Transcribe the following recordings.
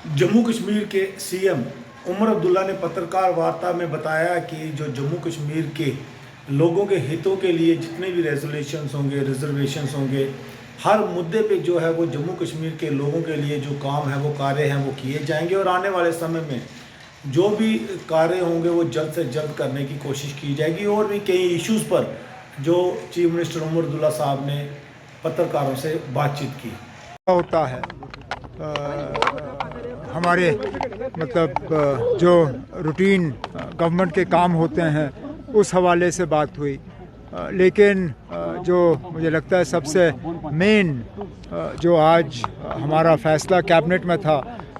जम्मू कश्मीर के सीएम उमर अब्दुल्ला ने पत्रकार वार्ता में बताया कि जो जम्मू कश्मीर के लोगों के हितों के लिए जितने भी रेजोल्यूशंस होंगे, रिजर्वेशंस होंगे, हर मुद्दे पे जो है वो जम्मू कश्मीर के लोगों के लिए जो काम है, वो कार्य हैं वो किए जाएंगे और आने वाले समय में जो भी कार्य होंगे वो जल्द से जल्द करने की कोशिश की जाएगी। और भी कई इश्यूज़ पर जो चीफ मिनिस्टर उमर अब्दुल्ला साहब ने पत्रकारों से बातचीत की। होता है हमारे जो रूटीन गवर्नमेंट के काम होते हैं उस हवाले से बात हुई, लेकिन जो मुझे लगता है सबसे मेन जो आज हमारा फैसला कैबिनेट में था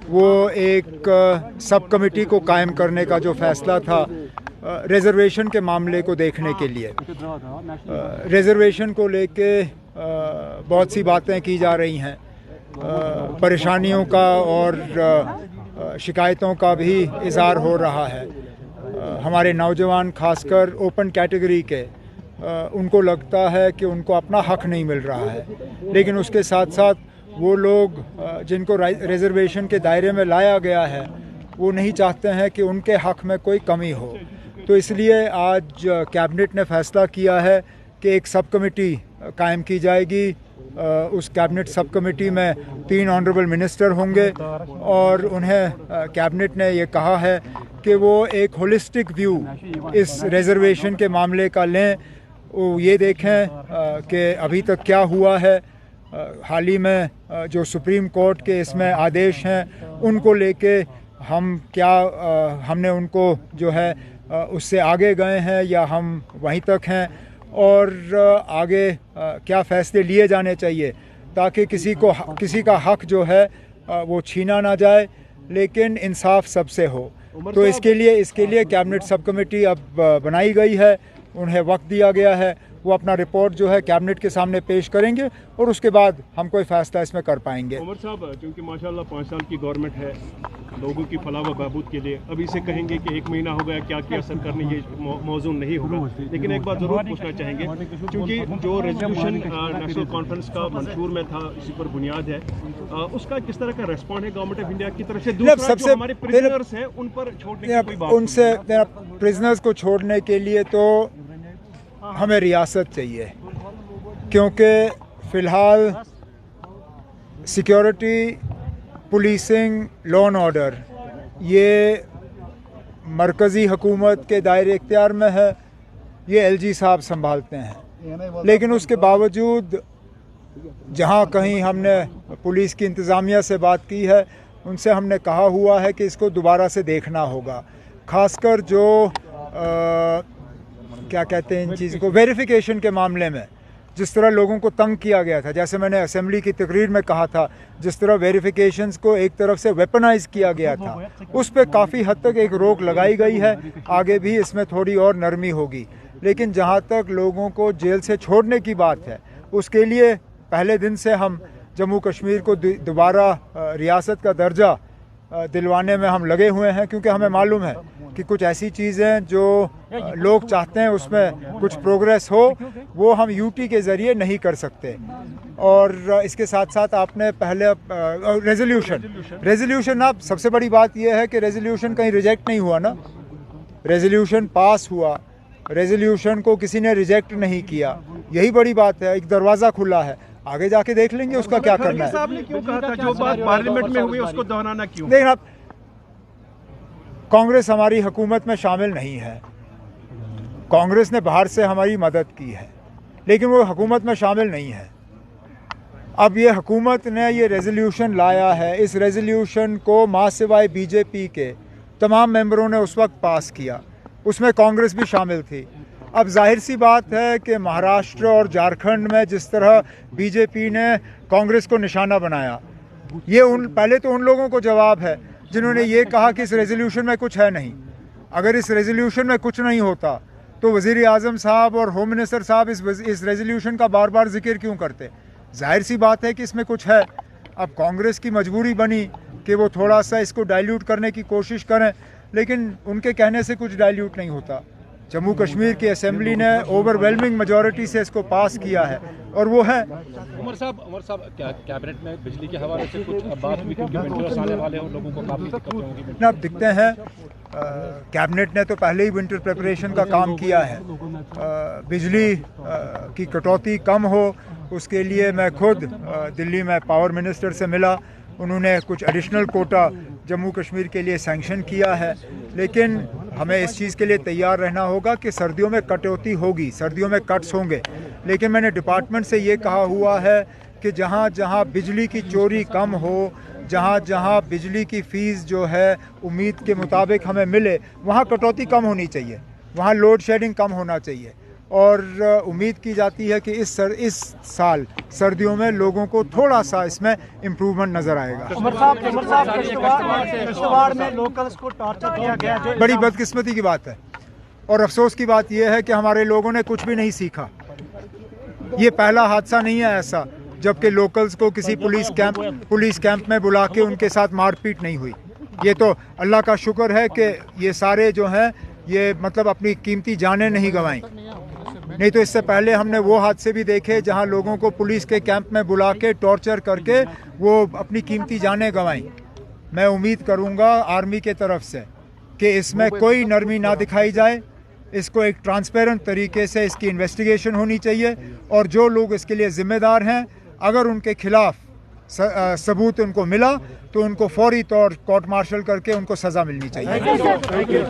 वो एक सब कमेटी को कायम करने का जो फैसला था रिजर्वेशन के मामले को देखने के लिए। रिजर्वेशन को लेके बहुत सी बातें की जा रही हैं, परेशानियों का और शिकायतों का भी इज़हार हो रहा है। हमारे नौजवान खासकर ओपन कैटेगरी के उनको लगता है कि उनको अपना हक नहीं मिल रहा है, लेकिन उसके साथ साथ वो लोग जिनको रिजर्वेशन के दायरे में लाया गया है वो नहीं चाहते हैं कि उनके हक में कोई कमी हो। तो इसलिए आज कैबिनेट ने फैसला किया है कि एक सब कमेटी कायम की जाएगी। उस कैबिनेट सब कमेटी में 3 ऑनरेबल मिनिस्टर होंगे और उन्हें कैबिनेट ने ये कहा है कि वो एक होलिस्टिक व्यू इस रिजर्वेशन के मामले का लें, वो ये देखें कि अभी तक क्या हुआ है। हाल ही में जो सुप्रीम कोर्ट के इसमें आदेश हैं उनको लेके हमने उनको जो है उससे आगे गए हैं या हम वहीं तक हैं, और आगे क्या फ़ैसले लिए जाने चाहिए ताकि किसी का हक जो है वो छीना ना जाए, लेकिन इंसाफ सबसे हो। तो इसके लिए कैबिनेट सब कमेटी अब बनाई गई है, उन्हें वक्त दिया गया है, वो अपना रिपोर्ट जो है कैबिनेट के सामने पेश करेंगे और उसके बाद हम कोई फैसला इसमें कर पाएंगे। उमर साहब, क्योंकि माशाल्लाह 5 साल की गवर्नमेंट है लोगों की फलाह व बहबूद के लिए, अभी से कहेंगे कि 1 महीना हो गया क्या किया सरकार ने, ये मौजूद नहीं होगा। लेकिन एक बात ज़रूर पूछना चाहेंगे, क्योंकि जो रेजोल्यूशन नेशनल कॉन्फ्रेंस का मंशूर में था, इसी पर बुनियाद है, उसका किस तरह का रेस्पॉन्ड है गवर्नमेंट ऑफ इंडिया की तरफ से? दूसरा, जो हमारे प्रिजनर्स हैं उन पर छोड़ने की कोई बात उनसे प्रिजनर्स को छोड़ने के लिए तो हमें रियासत चाहिए, क्योंकि फ़िलहाल security, policing, law and order ये मरकज़ी हुकूमत के दायरे इख्तियार में है, ये एलजी साहब संभालते हैं। लेकिन उसके बावजूद जहाँ कहीं हमने पुलिस की इंतज़ामिया से बात की है, उनसे हमने कहा हुआ है कि इसको दोबारा से देखना होगा, ख़ासकर जो क्या कहते हैं इन चीज़ को, वेरिफिकेशन के मामले में जिस तरह लोगों को तंग किया गया था, जैसे मैंने असेंबली की तकरीर में कहा था, जिस तरह वेरिफिकेशंस को एक तरफ से वेपनाइज किया गया था, उस पर काफ़ी हद तक एक रोक लगाई गई है। आगे भी इसमें थोड़ी और नरमी होगी, लेकिन जहाँ तक लोगों को जेल से छोड़ने की बात है, उसके लिए पहले दिन से हम जम्मू कश्मीर को दोबारा रियासत का दर्जा दिलवाने में हम लगे हुए हैं, क्योंकि हमें मालूम है कि कुछ ऐसी चीज़ें जो लोग चाहते हैं उसमें कुछ प्रोग्रेस हो, वो हम यूटी के ज़रिए नहीं कर सकते। और इसके साथ साथ आपने पहले रेजोल्यूशन ना, सबसे बड़ी बात यह है कि रेजोल्यूशन कहीं रिजेक्ट नहीं हुआ ना, रेजोल्यूशन पास हुआ, रेजोल्यूशन को किसी ने रिजेक्ट नहीं किया, यही बड़ी बात है। एक दरवाज़ा खुला है, आगे जाके देख लेंगे उसका क्या करना है। साहब ने क्यों कहा था जो बात पार्लियामेंट में हुई उसको दोहराना क्यों? देखिए आप, कांग्रेस हमारी हुकूमत में शामिल नहीं है, कांग्रेस ने बाहर से हमारी मदद की है, लेकिन वो हुकूमत में शामिल नहीं है। अब ये हुकूमत ने ये रेजोल्यूशन लाया है, इस रेजोल्यूशन को मां सिवाय बीजेपी के तमाम मेंबरों ने उस वक्त पास किया, उसमें कांग्रेस भी शामिल थी। अब जाहिर सी बात है कि महाराष्ट्र और झारखंड में जिस तरह बीजेपी ने कांग्रेस को निशाना बनाया, ये पहले तो उन लोगों को जवाब है जिन्होंने ये कहा कि इस रेजोल्यूशन में कुछ है नहीं। अगर इस रेजोल्यूशन में कुछ नहीं होता तो वज़ीर आज़म साहब और होम मिनिस्टर साहब इस रेजोल्यूशन का बार बार जिक्र क्यों करते? जाहिर सी बात है कि इसमें कुछ है। अब कांग्रेस की मजबूरी बनी कि वो थोड़ा सा इसको डाइल्यूट करने की कोशिश करें, लेकिन उनके कहने से कुछ डाइल्यूट नहीं होता। जम्मू कश्मीर की असेंबली ने ओवरवेलमिंग मेजॉरिटी से इसको पास किया है और वो है। उमर साहब क्या कैबिनेट में बिजली के हवाले से कुछ बात हुई, क्योंकि विंटर्स आने वाले हैं, लोगों को काफ़ी दिक्कतें होंगी। अब दिखते हैं, कैबिनेट ने तो पहले ही विंटर प्रिपरेशन का काम किया है। बिजली की कटौती कम हो उसके लिए मैं खुद दिल्ली में पावर मिनिस्टर से मिला, उन्होंने कुछ एडिशनल कोटा जम्मू कश्मीर के लिए सैंक्शन किया है, लेकिन हमें इस चीज़ के लिए तैयार रहना होगा कि सर्दियों में कटौती होगी, सर्दियों में कट्स होंगे। लेकिन मैंने डिपार्टमेंट से ये कहा हुआ है कि जहाँ जहाँ बिजली की चोरी कम हो, जहाँ जहाँ बिजली की फ़ीस जो है उम्मीद के मुताबिक हमें मिले, वहाँ कटौती कम होनी चाहिए, वहाँ लोड शेडिंग कम होना चाहिए। और उम्मीद की जाती है कि इस साल सर्दियों में लोगों को थोड़ा सा इसमें इम्प्रूवमेंट नज़र आएगा। किश्तवाड़ में लोकल्स को टॉर्चर किया गया, जो बड़ी बदकिस्मती की बात है और अफसोस की बात यह है कि हमारे लोगों ने कुछ भी नहीं सीखा। ये पहला हादसा नहीं है ऐसा जबकि लोकल्स को किसी पुलिस कैंप में बुला के उनके साथ मारपीट नहीं हुई। ये तो अल्लाह का शुक्र है कि ये सारे जो हैं ये मतलब अपनी कीमती जानें नहीं गंवाई, नहीं तो इससे पहले हमने वो हादसे भी देखे जहां लोगों को पुलिस के कैंप में बुला के टॉर्चर करके वो अपनी कीमती जानें गंवाई। मैं उम्मीद करूंगा आर्मी के तरफ से कि इसमें कोई नरमी ना दिखाई जाए, इसको एक ट्रांसपेरेंट तरीके से इसकी इन्वेस्टिगेशन होनी चाहिए और जो लोग इसके लिए ज़िम्मेदार हैं अगर उनके खिलाफ सबूत उनको मिला तो उनको फौरी तौर कोर्ट मार्शल करके उनको सज़ा मिलनी चाहिए।